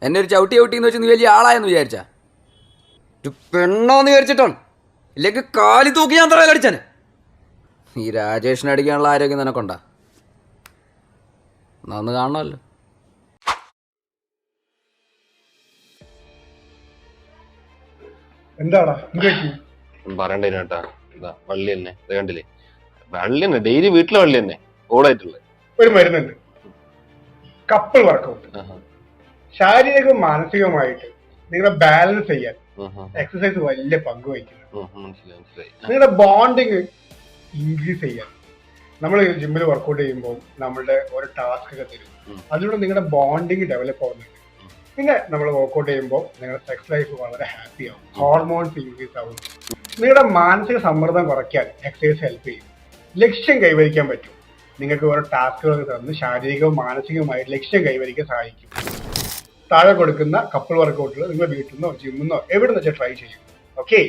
എന്നെ ഒരു ചവിട്ടി ചവിട്ടിന്ന് വെച്ച് നീ വലിയ ആളായെന്ന് വിചാരിച്ചാ? ഒരു പെണ്ണോന്ന് വിചാരിച്ചിട്ടാണ്, ഇല്ലെങ്കിൽ കാലി തൂക്കി ഞാൻ തറയിൽ അടിച്ചാന്. ഈ രാജേഷിനെ അടിക്കാനുള്ള ആരോഗ്യം നിനക്കൊണ്ടാ? ഒന്ന് കാണണമല്ലോ. എന്താടാ പറയണ്ടേ കേട്ടാ? എന്താ വള്ളി തന്നെ ഇത് കണ്ടില്ലേ? വള്ളി തന്നെ ഡെയിലി വീട്ടിലെ വള്ളി തന്നെ ഓടായിട്ടുള്ളത്. ഒരു മരുന്നുണ്ട്, കപ്പിൾ വർക്കൗട്ട്. ശാരീരികവും മാനസികവുമായിട്ട് നിങ്ങളെ ബാലൻസ് ചെയ്യാൻ എക്സസൈസ് വലിയ പങ്ക് വഹിക്കുന്നു. നിങ്ങളുടെ ബോണ്ടിങ് ഇൻക്രീസ് ചെയ്യാൻ നമ്മൾ ജിമ്മിൽ വർക്കൗട്ട് ചെയ്യുമ്പോൾ നമ്മളുടെ ഓരോ ടാസ്ക് ഒക്കെ തരും. അതിലൂടെ നിങ്ങളുടെ ബോണ്ടിങ് ഡെവലപ്പ് ആവുന്നുണ്ട്. പിന്നെ നമ്മൾ വർക്കൗട്ട് ചെയ്യുമ്പോൾ നിങ്ങളുടെ സെക്സ് ലൈഫ് വളരെ ഹാപ്പി ആവും, ഹോർമോൺസ് ഇൻക്രീസ് ആവുന്നു. നിങ്ങളുടെ മാനസിക സമ്മർദ്ദം കുറയ്ക്കാൻ എക്സസൈസ് ഹെൽപ്പ് ചെയ്യും. ലക്ഷ്യം കൈവരിക്കാൻ പറ്റും. നിങ്ങൾക്ക് ഓരോ ടാസ്കുകൾ തന്ന് ശാരീരികവും മാനസികവുമായി ലക്ഷ്യം കൈവരിക്കാൻ സഹായിക്കും. താഴെ കൊടുക്കുന്ന കപ്പിൾ വർക്കൗട്ടുകൾ നിങ്ങൾ വീട്ടിൽ നിന്നോ ജിമ്മിൽ നിന്നോ എവിടെ നിന്ന് വെച്ചാൽ ട്രൈ ചെയ്യും. ഓക്കെ.